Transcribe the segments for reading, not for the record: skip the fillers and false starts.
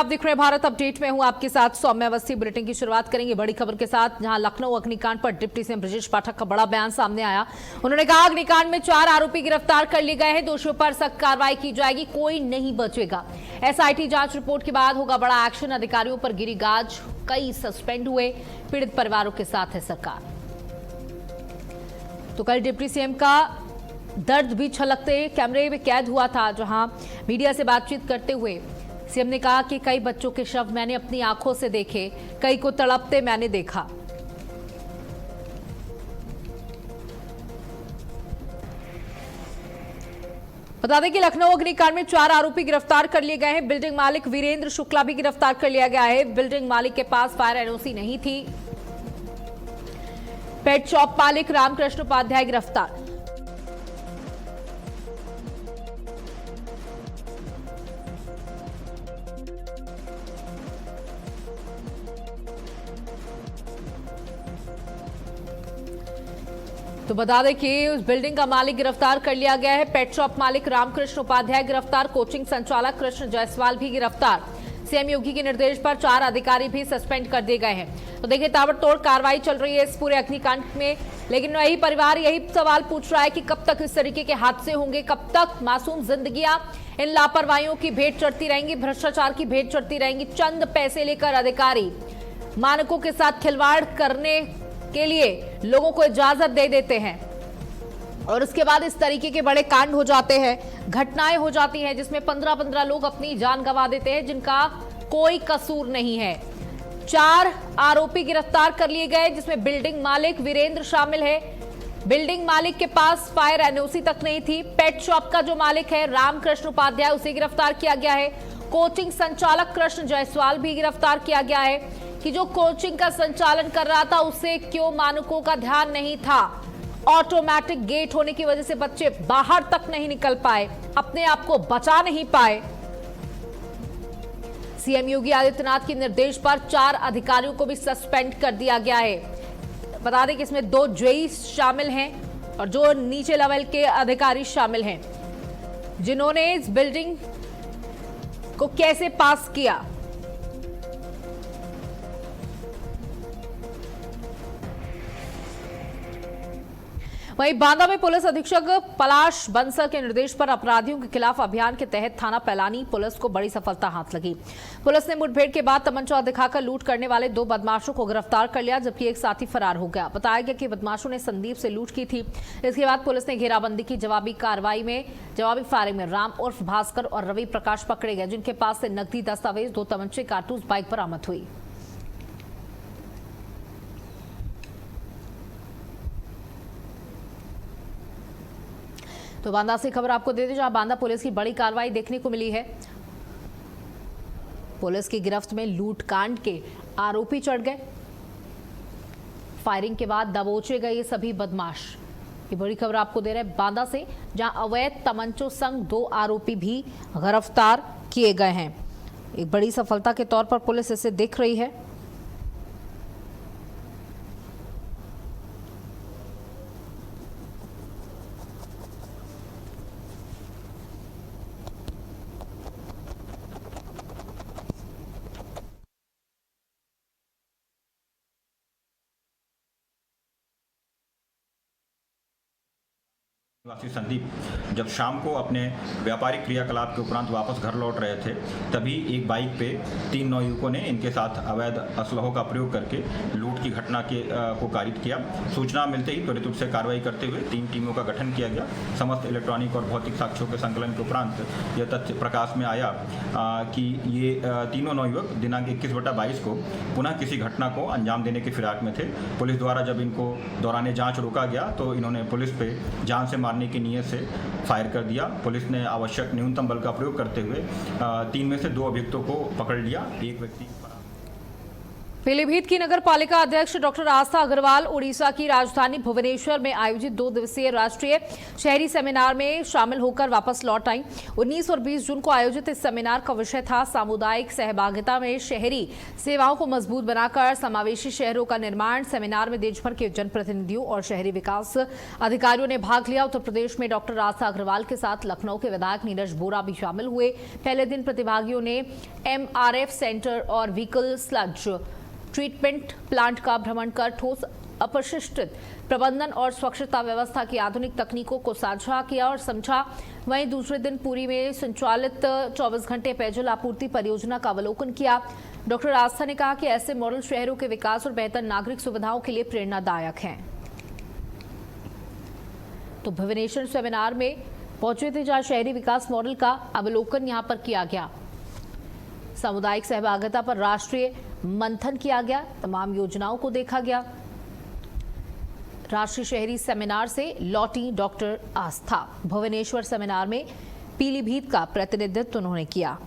आप देख रहे हैं भारत अपडेट में हूं आपके साथ सौम्या अवस्थी। बुलेटिन की शुरुआत करेंगे बड़ी खबर के साथ, जहां लखनऊ अग्निकांड पर डिप्टी सीएम ब्रजेश पाठक का बड़ा बयान सामने आया। उन्होंने कहा अग्निकांड में 4 आरोपी गिरफ्तार कर लिए गए हैं, दोषियों पर सख्त कार्रवाई की जाएगी, कोई नहीं बचेगा। एसआईटी जांच रिपोर्ट के बाद होगा बड़ा एक्शन, अधिकारियों पर गिरी गाज, कई सस्पेंड हुए, पीड़ित परिवारों के साथ है सरकार। तो कल डिप्टी सीएम का दर्द भी छलकते कैमरे में कैद हुआ था, जहां मीडिया से बातचीत करते हुए सीएम ने कहा कि कई बच्चों के शव मैंने अपनी आंखों से देखे, कई को तड़पते मैंने देखा। बता दें कि लखनऊ अग्निकांड में 4 आरोपी गिरफ्तार कर लिए गए हैं। बिल्डिंग मालिक वीरेंद्र शुक्ला भी गिरफ्तार कर लिया गया है। बिल्डिंग मालिक के पास फायर एनओसी नहीं थी। पेट शॉप मालिक रामकृष्ण उपाध्याय गिरफ्तार। तो बता दें कि उस बिल्डिंग का मालिक गिरफ्तार कर लिया गया है। पेट शॉप मालिक रामकृष्ण उपाध्याय गिरफ्तार, कोचिंग संचालक कृष्ण जायसवाल भी गिरफ्तार। सीएम योगी के निर्देश पर 4 अधिकारी भी सस्पेंड कर दिए गए हैं। तो देखिए ताबड़तोड़ कार्रवाई चल रही है इस पूरे अग्निकांड में, लेकिन वही परिवार यही सवाल पूछ रहा है कि कब तक इस तरीके के हादसे होंगे, कब तक मासूम जिंदगियां इन लापरवाहियों की भेंट चढ़ती रहेंगी, भ्रष्टाचार की भेंट चढ़ती रहेंगी। चंद पैसे लेकर अधिकारी मानकों के साथ खिलवाड़ करने के लिए लोगों को इजाजत दे देते हैं और उसके बाद इस तरीके के बड़े कांड हो जाते हैं, घटनाएं हो जाती हैं जिसमें 15-15 लोग अपनी जान गंवा देते हैं जिनका कोई कसूर नहीं है। 4 आरोपी गिरफ्तार कर लिए गए, जिसमें बिल्डिंग मालिक वीरेंद्र शामिल है। बिल्डिंग मालिक के पास फायर एनओसी तक नहीं थी। पेट शॉप का जो मालिक है रामकृष्ण उपाध्याय, उसे गिरफ्तार किया गया है। कोचिंग संचालक कृष्ण जायसवाल भी गिरफ्तार किया गया है कि जो कोचिंग का संचालन कर रहा था उसे क्यों मानकों का ध्यान नहीं था। ऑटोमेटिक गेट होने की वजह से बच्चे बाहर तक नहीं निकल पाए, अपने आप को बचा नहीं पाए। सीएम योगी आदित्यनाथ के निर्देश पर 4 अधिकारियों को भी सस्पेंड कर दिया गया है। बता दें कि इसमें 2 जेई शामिल हैं और जो नीचे लेवल के अधिकारी शामिल हैं, जिन्होंने इस बिल्डिंग को कैसे पास किया। वहीं बांदा में पुलिस अधीक्षक पलाश बंसल के निर्देश पर अपराधियों के खिलाफ अभियान के तहत थाना पैलानी पुलिस को बड़ी सफलता हाथ लगी। पुलिस ने मुठभेड़ के बाद तमंचा दिखाकर लूट करने वाले 2 बदमाशों को गिरफ्तार कर लिया, जबकि एक साथी फरार हो गया। बताया गया कि बदमाशों ने संदीप से लूट की थी। इसके बाद पुलिस ने घेराबंदी की। जवाबी फायरिंग में राम उर्फ भास्कर और रवि प्रकाश पकड़े गए, जिनके पास से नकदी, दस्तावेज, 2 तमंचे, कारतूस, बाइक बरामद हुई। तो बांदा से खबर आपको दे दें, जहां बांदा पुलिस की बड़ी कार्रवाई देखने को मिली है। पुलिस की गिरफ्त में लूटकांड के आरोपी चढ़ गए। फायरिंग के बाद दबोचे गए ये सभी बदमाश। ये बड़ी खबर आपको दे रहे हैं बांदा से, जहां अवैध तमंचों संग 2 आरोपी भी गिरफ्तार किए गए हैं। एक बड़ी सफलता के तौर पर पुलिस इसे देख रही है। निवासी संदीप जब शाम को अपने व्यापारिक क्रियाकलाप के उपरांत वापस घर लौट रहे थे, तभी एक बाइक पे 3 नौयुवकों ने इनके साथ अवैध असलहों का प्रयोग करके लूट की घटना को कारित किया। सूचना मिलते ही त्वरित रूप से कार्रवाई करते हुए 3 टीमों का गठन किया गया। समस्त इलेक्ट्रॉनिक और भौतिक साक्ष्यों के संकलन के उपरांत यह तथ्य प्रकाश में आया कि ये तीनों नौयुवक दिनांक 21/22 को पुनः किसी घटना को अंजाम देने की फिराक में थे। पुलिस द्वारा जब इनको दौरान जाँच रोका गया तो इन्होंने पुलिस पे जान से मारने की नीयत से फायर कर दिया। पुलिस ने आवश्यक न्यूनतम बल का प्रयोग करते हुए 3 में से 2 अभियुक्तों को पकड़ लिया। एक व्यक्ति पीलीभीत की नगर पालिका अध्यक्ष डॉक्टर आस्था अग्रवाल उड़ीसा की राजधानी भुवनेश्वर में आयोजित 2 दिवसीय राष्ट्रीय शहरी सेमिनार में शामिल होकर वापस लौट आई। 19 और 20 जून को आयोजित इस सेमिनार का विषय था सामुदायिक सहभागिता में शहरी सेवाओं को मजबूत बनाकर समावेशी शहरों का निर्माण। सेमिनार में देश भर के जनप्रतिनिधियों और शहरी विकास अधिकारियों ने भाग लिया। उत्तर प्रदेश में डॉक्टर आस्था अग्रवाल के साथ लखनऊ के विधायक नीरज बोरा भी शामिल हुए। पहले दिन प्रतिभागियों ने MRF सेंटर और व्हीकल स्लज ट्रीटमेंट प्लांट का भ्रमण कर ठोस अपशिष्ट प्रबंधन और स्वच्छता व्यवस्था की आधुनिक तकनीकों को साझा किया और समझा। वहीं दूसरे दिन पुरी में संचालित 24 घंटे पेयजल आपूर्ति परियोजना का अवलोकन किया। डॉक्टर आस्था ने कहा कि ऐसे मॉडल शहरों के विकास और बेहतर नागरिक सुविधाओं के लिए प्रेरणादायक हैं। तो भुवनेश्वर सेमिनार में पहुंचे थे जहां शहरी विकास मॉडल का अवलोकन यहां पर किया गया। सामुदायिक सहभागिता पर राष्ट्रीय मंथन किया गया, तमाम योजनाओं को देखा गया। राष्ट्रीय शहरी सेमिनार से लौटी डॉक्टर आस्था। भुवनेश्वर सेमिनार में पीलीभीत का प्रतिनिधित्व उन्होंने किया।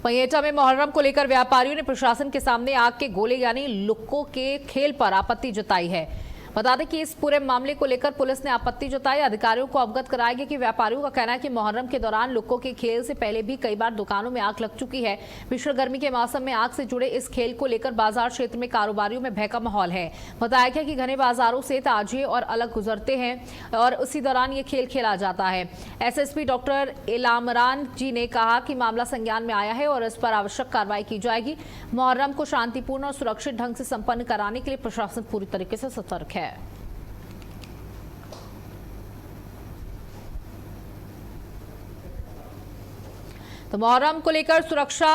वहीं एटा में मुहर्रम को लेकर व्यापारियों ने प्रशासन के सामने आग के गोले यानी लुक्कों के खेल पर आपत्ति जताई है। बता दें कि इस पूरे मामले को लेकर पुलिस ने आपत्ति जताई। अधिकारियों को अवगत कराया गया कि व्यापारियों का कहना है कि मुहर्रम के दौरान लुक्कों के खेल से पहले भी कई बार दुकानों में आग लग चुकी है। भीषण गर्मी के मौसम में आग से जुड़े इस खेल को लेकर बाजार क्षेत्र में कारोबारियों में भय का माहौल है। बताया गया कि घने बाजारों से ताजिए और अलग गुजरते हैं और उसी दौरान ये खेल खेला जाता है। SSP डॉक्टर इलामरान जी ने कहा कि मामला संज्ञान में आया है और इस पर आवश्यक कार्रवाई की जाएगी। मुहर्रम को शांतिपूर्ण और सुरक्षित ढंग से संपन्न कराने के लिए प्रशासन पूरी तरीके से सतर्क है। तो मुहर्रम को लेकर सुरक्षा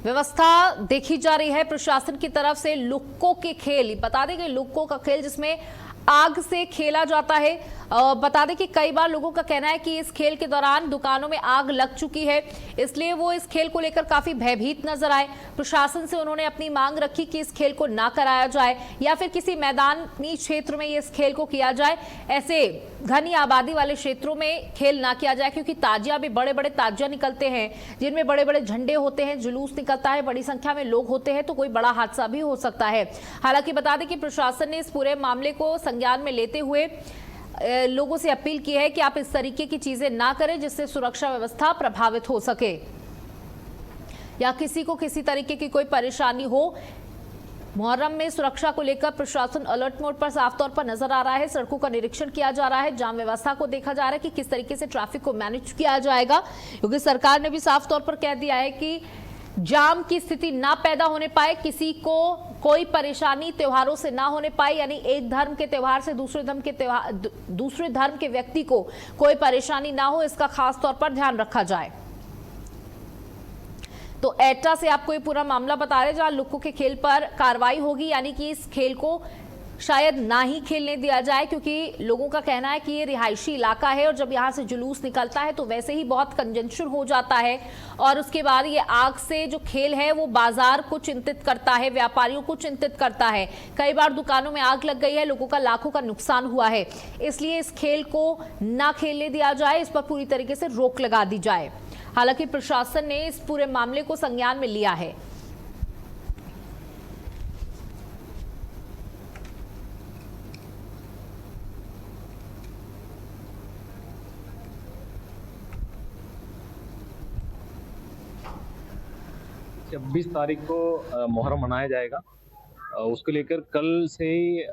व्यवस्था देखी जा रही है प्रशासन की तरफ से। लुक्कों के खेल, बता दें कि लुक्कों का खेल जिसमें आग से खेला जाता है। बता दें कि कई बार लोगों का कहना है कि इस खेल के दौरान दुकानों में आग लग चुकी है, इसलिए वो इस खेल को लेकर काफी भयभीत नजर आए। प्रशासन से उन्होंने अपनी मांग रखी कि इस खेल को ना कराया जाए या फिर किसी मैदानी क्षेत्र में इस खेल को किया जाए। ऐसे घनी आबादी वाले क्षेत्रों में खेल ना किया जाए, क्योंकि ताजिया भी बड़े बड़े ताजिया निकलते हैं जिनमें बड़े बड़े झंडे होते हैं, जुलूस निकलता है, बड़ी संख्या में लोग होते हैं, तो कोई बड़ा हादसा भी हो सकता है। हालांकि बता दें कि प्रशासन ने इस पूरे मामले को संज्ञान में लेते हुए लोगों से अपील की है कि आप इस तरीके की चीजें ना करें जिससे सुरक्षा व्यवस्था प्रभावित हो सके या किसी को किसी तरीके की कोई परेशानी हो। मुहर्रम में सुरक्षा को लेकर प्रशासन अलर्ट मोड पर साफ तौर पर नजर आ रहा है। सड़कों का निरीक्षण किया जा रहा है, जाम व्यवस्था को देखा जा रहा है कि किस तरीके से ट्रैफिक को मैनेज किया जाएगा, क्योंकि सरकार ने भी साफ तौर पर कह दिया है कि जाम की स्थिति ना पैदा होने पाए, किसी को कोई परेशानी त्योहारों से ना होने पाए, यानी एक धर्म के त्योहार से दूसरे धर्म के व्यक्ति को कोई परेशानी ना हो, इसका खास तौर पर ध्यान रखा जाए। तो एटा से आपको ये पूरा मामला बता रहे हैं जहां लुक्कों के खेल पर कार्रवाई होगी, यानी कि इस खेल को शायद ना ही खेलने दिया जाए, क्योंकि लोगों का कहना है कि ये रिहायशी इलाका है और जब यहाँ से जुलूस निकलता है तो वैसे ही बहुत कंजंक्शन हो जाता है और उसके बाद ये आग से जो खेल है वो बाजार को चिंतित करता है, व्यापारियों को चिंतित करता है। कई बार दुकानों में आग लग गई है, लोगों का लाखों का नुकसान हुआ है, इसलिए इस खेल को ना खेलने दिया जाए, इस पर पूरी तरीके से रोक लगा दी जाए। हालांकि प्रशासन ने इस पूरे मामले को संज्ञान में लिया है। छब्बीस तारीख को मुहर्रम मनाया जाएगा, उसको लेकर कल से ही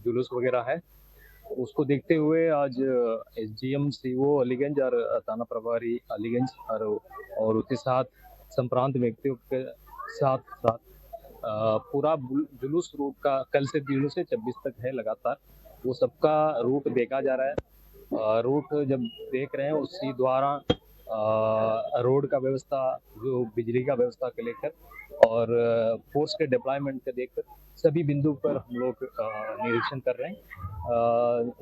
जुलूस वगैरह है। उसको देखते हुए आज SDM CO अलीगंज और थाना प्रभारी अलीगंज और उसके साथ संप्रांत व्यक्तियों के साथ पूरा जुलूस रूट का कल से दिनों से 26 तक है लगातार, वो सबका रूट देखा जा रहा है। रूट जब देख रहे हैं उसी द्वारा रोड का व्यवस्था, जो बिजली का व्यवस्था को लेकर और फोर्स के डिप्लॉयमेंट को देखकर सभी बिंदु पर हम लोग निरीक्षण कर रहे हैं।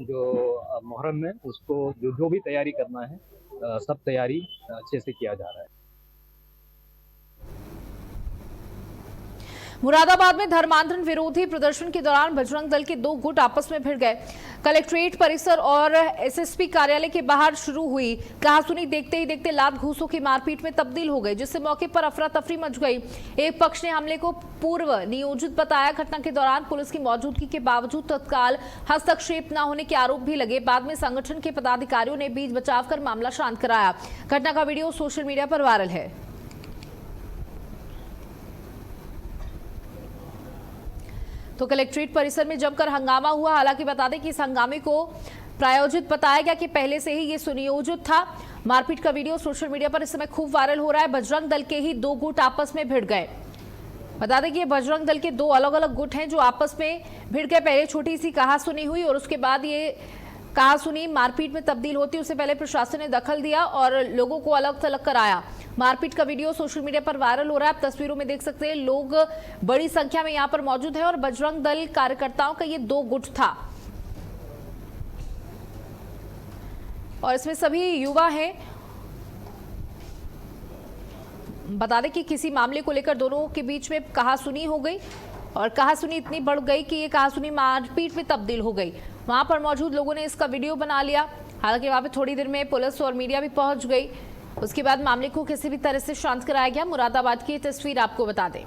जो मुहर्रम में उसको जो भी तैयारी करना है, सब तैयारी अच्छे से किया जा रहा है। मुरादाबाद में धर्मांतरण विरोधी प्रदर्शन के दौरान बजरंग दल के दो गुट आपस में भिड़ गए। कलेक्ट्रेट परिसर और एसएसपी कार्यालय के बाहर शुरू हुई कहासुनी देखते ही देखते लात घूंसों की मारपीट में तब्दील हो गई, जिससे मौके पर अफरा तफरी मच गई। एक पक्ष ने हमले को पूर्व नियोजित बताया। घटना के दौरान पुलिस की मौजूदगी के बावजूद तत्काल हस्तक्षेप न होने के आरोप भी लगे। बाद में संगठन के पदाधिकारियों ने बीच बचाव कर मामला शांत कराया। घटना का वीडियो सोशल मीडिया पर वायरल है। तो कलेक्ट्रेट परिसर में जमकर हंगामा हुआ। हालांकि बता दें कि इस हंगामे को प्रायोजित बताया गया कि पहले से ही ये सुनियोजित था। मारपीट का वीडियो सोशल मीडिया पर इस समय खूब वायरल हो रहा है। बजरंग दल के ही दो गुट आपस में भिड़ गए। बता दें कि ये बजरंग दल के दो अलग अलग गुट हैं जो आपस में भिड़ गए। पहले छोटी सी कहासुनी हुई और उसके बाद ये कहासुनी मारपीट में तब्दील होती। उससे पहले प्रशासन ने दखल दिया और लोगों को अलग थलग कराया। मारपीट का वीडियो सोशल मीडिया पर वायरल हो रहा है। आप तस्वीरों में देख सकते हैं लोग बड़ी संख्या में यहां पर मौजूद है और बजरंग दल कार्यकर्ताओं का ये दो गुट था और इसमें सभी युवा हैं। बता दें कि किसी मामले को लेकर दोनों के बीच में कहासुनी हो गई और कहासुनी इतनी बढ़ गई कि ये कहासुनी मारपीट में तब्दील हो गई। वहां पर मौजूद लोगों ने इसका वीडियो बना लिया। हालांकि वहां पे थोड़ी देर में पुलिस और मीडिया भी पहुंच गई। उसके बाद मामले को किसी भी तरह से शांत कराया गया। मुरादाबाद की तस्वीर आपको बता दें।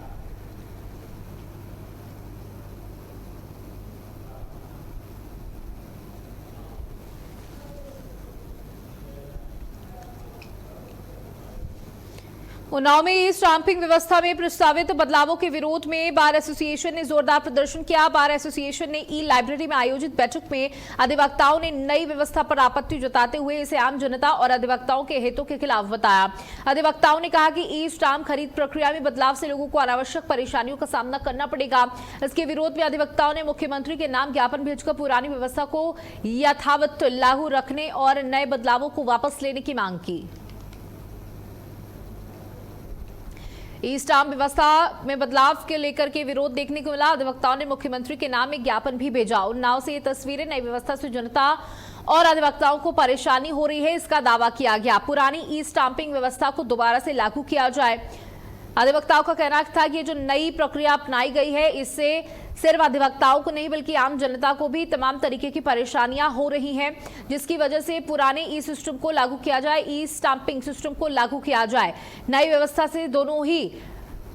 उन्नाव में ई स्टाम्पिंग व्यवस्था में प्रस्तावित बदलावों के विरोध में बार एसोसिएशन ने जोरदार प्रदर्शन किया। बार एसोसिएशन ने ई लाइब्रेरी में आयोजित बैठक में अधिवक्ताओं ने नई व्यवस्था पर आपत्ति जताते हुए इसे आम जनता और अधिवक्ताओं के हितों के खिलाफ बताया। अधिवक्ताओं ने कहा कि ई स्टाम्प खरीद प्रक्रिया में बदलाव से लोगों को अनावश्यक परेशानियों का सामना करना पड़ेगा। इसके विरोध में अधिवक्ताओं ने मुख्यमंत्री के नाम ज्ञापन भेजकर पुरानी व्यवस्था को यथावत लागू रखने और नए बदलावों को वापस लेने की मांग की। ई स्टाम्प व्यवस्था में बदलाव के लेकर के विरोध देखने को मिला। अधिवक्ताओं ने मुख्यमंत्री के नाम में ज्ञापन भी भेजा। उन्नाव से ये तस्वीरें नई व्यवस्था से जनता और अधिवक्ताओं को परेशानी हो रही है, इसका दावा किया गया। पुरानी ई स्टाम्पिंग व्यवस्था को दोबारा से लागू किया जाए। अधिवक्ताओं का कहना था कि ये जो नई प्रक्रिया अपनाई गई है इससे सिर्फ अधिवक्ताओं को नहीं बल्कि आम जनता को भी तमाम तरीके की परेशानियां हो रही हैं, जिसकी वजह से पुराने ई सिस्टम को लागू किया जाए, ई स्टाम्पिंग सिस्टम को लागू किया जाए। नई व्यवस्था से दोनों ही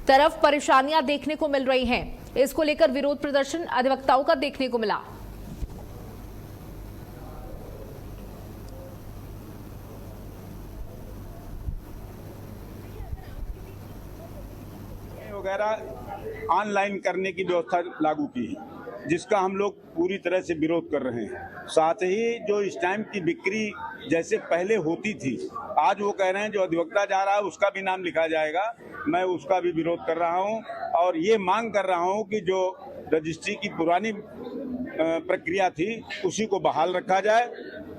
तरफ परेशानियां देखने को मिल रही हैं। इसको लेकर विरोध प्रदर्शन अधिवक्ताओं का देखने को मिला। वगैरह ऑनलाइन करने की व्यवस्था लागू की है, जिसका हम लोग पूरी तरह से विरोध कर रहे हैं। साथ ही जो स्टैम्प की बिक्री जैसे पहले होती थी, आज वो कह रहे हैं जो अधिवक्ता जा रहा है उसका भी नाम लिखा जाएगा। मैं उसका भी विरोध कर रहा हूं और ये मांग कर रहा हूं कि जो रजिस्ट्री की पुरानी प्रक्रिया थी उसी को बहाल रखा जाए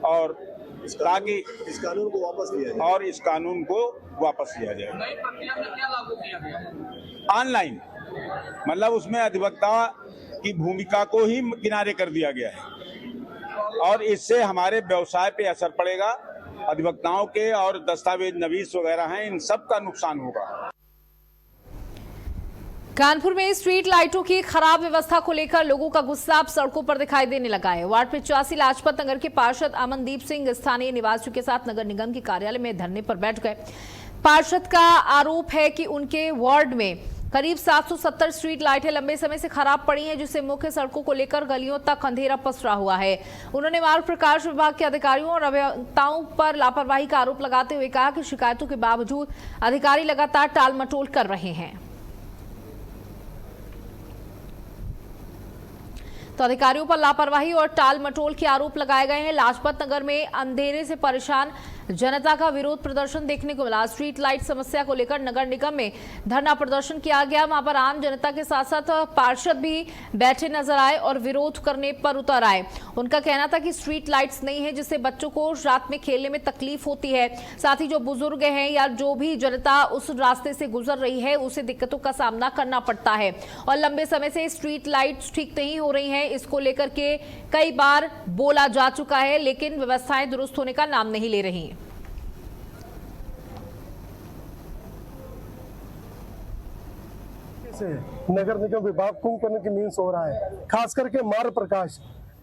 और ताकि इस कानून को वापस लिया जाए और इस कानून को वापस लिया जाए। नई प्रक्रिया में क्या लागू किया गया? ऑनलाइन, मतलब उसमें अधिवक्ता की भूमिका को ही किनारे कर दिया गया है और इससे हमारे व्यवसाय पे असर पड़ेगा। अधिवक्ताओं के और दस्तावेज नवीस वगैरह हैं, इन सब का नुकसान होगा। कानपुर में स्ट्रीट लाइटों की खराब व्यवस्था को लेकर लोगों का गुस्सा अब सड़कों पर दिखाई देने लगा है। वार्ड 85 लाजपत नगर के पार्षद अमनदीप सिंह स्थानीय निवासियों के साथ नगर निगम के कार्यालय में धरने पर बैठ गए। पार्षद का आरोप है कि उनके वार्ड में करीब 770 स्ट्रीट लाइटें लंबे समय से खराब पड़ी हैं, जिससे मुख्य सड़कों को लेकर गलियों तक अंधेरा पसरा हुआ है। उन्होंने मार्ग प्रकाश विभाग के अधिकारियों और अभियंताओं पर लापरवाही का आरोप लगाते हुए कहा कि शिकायतों के बावजूद अधिकारी लगातार टाल मटोल कर रहे हैं। तो अधिकारियों पर लापरवाही और टाल मटोल के आरोप लगाए गए हैं। लाजपत नगर में अंधेरे से परेशान जनता का विरोध प्रदर्शन देखने को मिला। स्ट्रीट लाइट समस्या को लेकर नगर निगम में धरना प्रदर्शन किया गया। वहां पर आम जनता के साथ साथ पार्षद भी बैठे नजर आए और विरोध करने पर उतर आए। उनका कहना था कि स्ट्रीट लाइट्स नहीं है जिससे बच्चों को रात में खेलने में तकलीफ होती है। साथ ही जो बुजुर्ग हैं या जो भी जनता उस रास्ते से गुजर रही है उसे दिक्कतों का सामना करना पड़ता है और लंबे समय से स्ट्रीट लाइट्स ठीक नहीं हो रही हैं। इसको लेकर के कई बार बोला जा चुका है, लेकिन व्यवस्थाएं दुरुस्त होने का नाम नहीं ले रही। से नगर निगम विभाग कुंभ करने की मीन्स हो रहा है। खास करके मार्ग प्रकाश,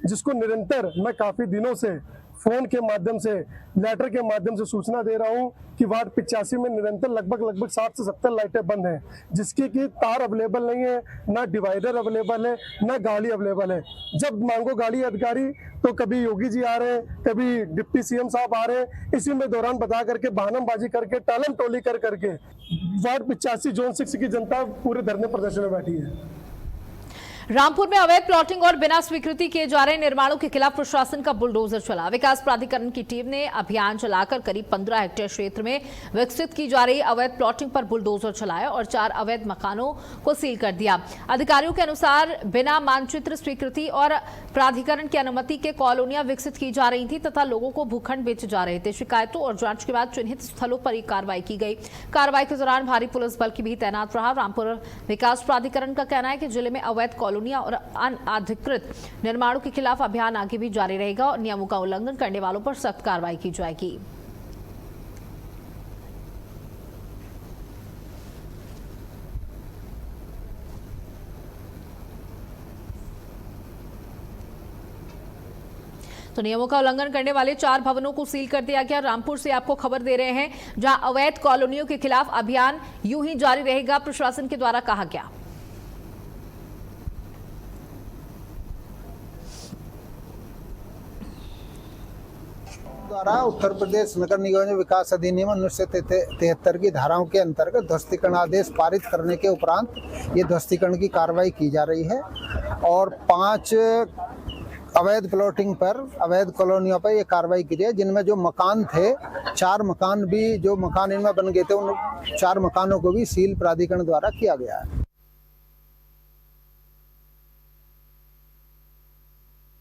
जिसको निरंतर मैं काफी दिनों से फोन के माध्यम से, लेटर के माध्यम से सूचना दे रहा हूं कि वार्ड 85 में निरंतर लगभग 60 से 70 लाइटें बंद हैं, जिसकी कि तार अवेलेबल नहीं है, ना डिवाइडर अवेलेबल है, ना गाड़ी अवेलेबल है। जब मांगो गाड़ी अधिकारी तो कभी योगी जी आ रहे हैं, कभी डिप्टी सीएम साहब आ रहे हैं, इसी में दौरान बता करके बहानाबाजी करके टालम टोली करके वार्ड 85 जोन 6 की जनता पूरे धरने प्रदर्शन में बैठी है। रामपुर में अवैध प्लॉटिंग और बिना स्वीकृति किए जा रहे निर्माणों के खिलाफ प्रशासन का बुलडोजर चला। विकास प्राधिकरण की टीम ने अभियान चलाकर करीब 15 हेक्टेयर क्षेत्र में विकसित की जा रही अवैध प्लॉटिंग पर बुलडोजर चलाया और 4 अवैध मकानों को सील कर दिया। अधिकारियों के अनुसार बिना मानचित्र, स्वीकृति और प्राधिकरण की अनुमति के कॉलोनियां विकसित की जा रही थी तथा लोगों को भूखंड बेचे जा रहे थे। शिकायतों और जांच के बाद चिन्हित स्थलों पर ही कार्रवाई की गई। कार्रवाई के दौरान भारी पुलिस बल की भी तैनात रहा। रामपुर विकास प्राधिकरण का कहना है कि जिले में अवैध और अनधिकृत निर्माणों के खिलाफ अभियान आगे भी जारी रहेगा और नियमों का उल्लंघन करने वालों पर सख्त कार्रवाई की जाएगी। तो नियमों का उल्लंघन करने वाले 4 भवनों को सील कर दिया गया। रामपुर से आपको खबर दे रहे हैं, जहां अवैध कॉलोनियों के खिलाफ अभियान यूं ही जारी रहेगा, प्रशासन के द्वारा कहा गया। द्वारा उत्तर प्रदेश नगर निगम विकास अधिनियम 1973 की धाराओं के अंतर्गत ध्वस्तीकरण आदेश पारित करने के उपरांत ये ध्वस्तीकरण की कार्रवाई की जा रही है और 5 अवैध प्लॉटिंग पर, अवैध कॉलोनियों पर ये कार्रवाई की है, जिनमें जो मकान थे 4 मकान भी, जो मकान इनमें बन गए थे, उन 4 मकानों को भी सील प्राधिकरण द्वारा किया गया है।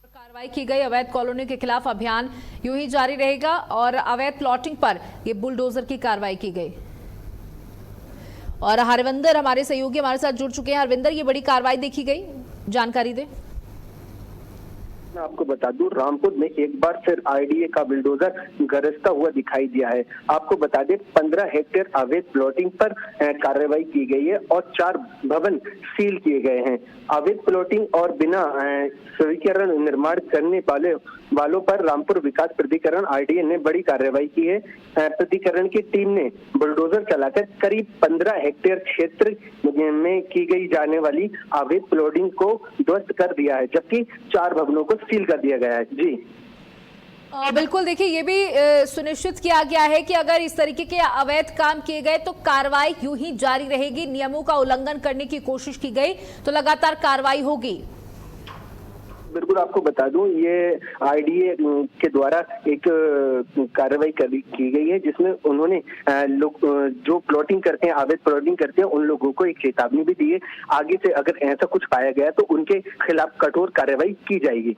कार्रवाई की गई। अवैध कॉलोनी के खिलाफ अभियान यूं ही जारी रहेगा और अवैध प्लॉटिंग पर ये बुलडोजर की कार्रवाई की गई। और हरविंदर हमारे सहयोगी हमारे साथ जुड़ चुके हैं। हरविंदर, ये बड़ी कार्रवाई देखी गई, जानकारी दे। मैं आपको बता दूं, रामपुर में एक बार फिर आईडीए का बुलडोजर गरजता हुआ दिखाई दिया है। आपको बता दें, 15 हेक्टेयर अवैध प्लॉटिंग पर कार्रवाई की गई है और 4 भवन सील किए गए हैं। अवैध प्लॉटिंग और बिना स्वीकृत निर्माण करने वालों पर रामपुर विकास प्राधिकरण आईडीए ने बड़ी कार्रवाई की है। प्राधिकरण की टीम ने बुलडोजर चलाकर करीब 15 हेक्टेयर क्षेत्र में की गई जाने वाली अवैध प्लॉटिंग को ध्वस्त कर दिया है, जबकि 4 भवनों को सील कर दिया गया है। जी बिल्कुल, देखिए, ये भी सुनिश्चित किया गया है कि अगर इस तरीके के अवैध काम किए गए तो कार्रवाई यूं ही जारी रहेगी। नियमों का उल्लंघन करने की कोशिश की गई तो लगातार कार्रवाई होगी। बिल्कुल, आपको बता दूं, ये आईडीए के द्वारा एक कार्रवाई की गई है, जिसमें उन्होंने लोग जो प्लॉटिंग करते हैं, अवैध प्लॉटिंग करते हैं, उन लोगों को एक चेतावनी भी दी है। आगे से अगर ऐसा कुछ पाया गया तो उनके खिलाफ कठोर कार्रवाई की जाएगी।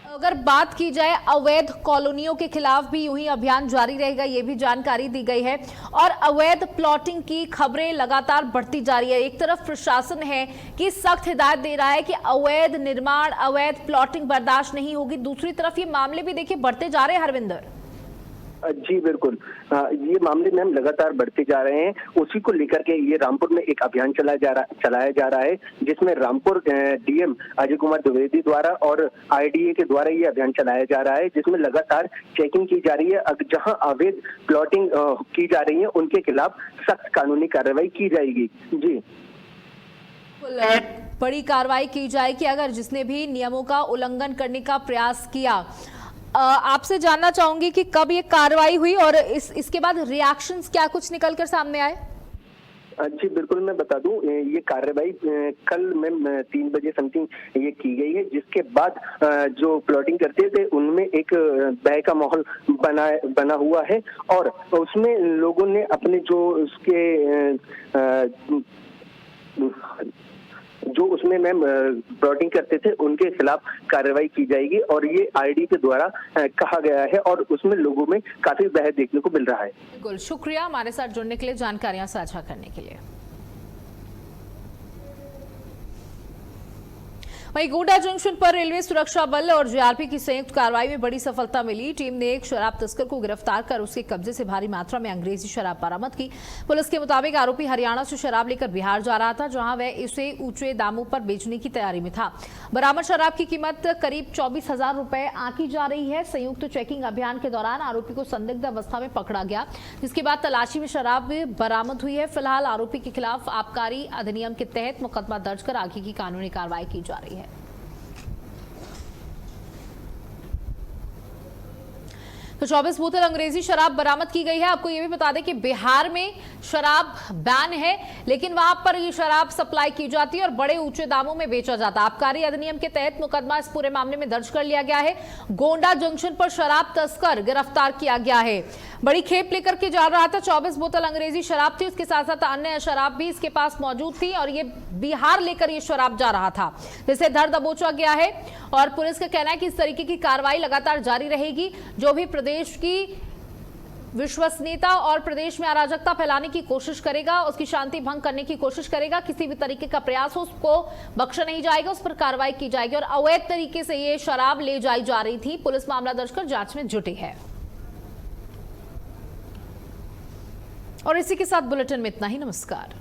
अगर बात की जाए अवैध कॉलोनियों के खिलाफ भी यूं ही अभियान जारी रहेगा, ये भी जानकारी दी गई है। और अवैध प्लॉटिंग की खबरें लगातार बढ़ती जा रही है। एक तरफ प्रशासन है कि सख्त हिदायत दे रहा है कि अवैध निर्माण, अवैध प्लॉटिंग बर्दाश्त नहीं होगी, दूसरी तरफ ये मामले भी देखिए बढ़ते जा रहे हैं। हरविंदर जी बिल्कुल, ये मामले में हम लगातार बढ़ते जा रहे हैं। उसी को लेकर के ये रामपुर में एक अभियान चलाया जा रहा है, जिसमें रामपुर डीएम अजय कुमार द्विवेदी द्वारा और आईडीए के द्वारा ये अभियान चलाया जा रहा है, जिसमें लगातार चेकिंग की जा रही है। जहां अवैध प्लॉटिंग की जा रही है, उनके खिलाफ सख्त कानूनी कार्रवाई की जाएगी। जी, बड़ी कार्रवाई की जाएगी अगर जिसने भी नियमों का उल्लंघन करने का प्रयास किया। आपसे जानना चाहूंगी कि कब ये कार्रवाई हुई और इसके बाद रिएक्शंस क्या कुछ निकल कर सामने आए? जी बिल्कुल, मैं बता दूं, ये कार्रवाई कल में 3 बजे समथिंग ये की गई है, जिसके बाद जो प्लॉटिंग करते थे उनमें एक भय का माहौल बना हुआ है और उसमें लोगों ने अपने जो उसमें मैम प्लॉटिंग करते थे उनके खिलाफ कार्रवाई की जाएगी और ये आईडी के द्वारा कहा गया है और उसमें लोगों में काफी भय देखने को मिल रहा है। बिल्कुल, शुक्रिया हमारे साथ जुड़ने के लिए, जानकारियां साझा करने के लिए। वहीं गोंडा जंक्शन पर रेलवे सुरक्षा बल और जीआरपी की संयुक्त कार्रवाई में बड़ी सफलता मिली। टीम ने एक शराब तस्कर को गिरफ्तार कर उसके कब्जे से भारी मात्रा में अंग्रेजी शराब बरामद की। पुलिस के मुताबिक आरोपी हरियाणा से शराब लेकर बिहार जा रहा था, जहां वह इसे ऊंचे दामों पर बेचने की तैयारी में था। बरामद शराब की कीमत करीब 24,000 रुपए आंकी जा रही है। संयुक्त चेकिंग अभियान के दौरान आरोपी को संदिग्ध अवस्था में पकड़ा गया, जिसके बाद तलाशी में शराब बरामद हुई है। फिलहाल आरोपी के खिलाफ आबकारी अधिनियम के तहत मुकदमा दर्ज कर आगे की कानूनी कार्रवाई की जा रही है। तो 24 बोतल अंग्रेजी शराब बरामद की गई है। आपको यह भी बता दें कि बिहार में शराब बैन है, लेकिन वहां पर ये शराब सप्लाई की जाती है और बड़े ऊंचे दामों में बेचा जाता है। आबकारी अधिनियम के तहत मुकदमा इस पूरे मामले में दर्ज कर लिया गया है। गोंडा जंक्शन पर शराब तस्कर गिरफ्तार किया गया है। बड़ी खेप लेकर के जा रहा था। 24 बोतल अंग्रेजी शराब थी, उसके साथ साथ अन्य शराब भी इसके पास मौजूद थी और ये बिहार लेकर ये शराब जा रहा था, जिसे धर दबोचा गया है। और पुलिस का कहना है कि इस तरीके की कार्रवाई लगातार जारी रहेगी। जो भी प्रदेश की विश्वसनीयता और प्रदेश में अराजकता फैलाने की कोशिश करेगा, उसकी शांति भंग करने की कोशिश करेगा, किसी भी तरीके का प्रयास हो उसको बख्शा नहीं जाएगा, उस पर कार्रवाई की जाएगी। और अवैध तरीके से ये शराब ले जाई जा रही थी। पुलिस मामला दर्ज कर जांच में जुटी है। और इसी के साथ बुलेटिन में इतना ही। नमस्कार।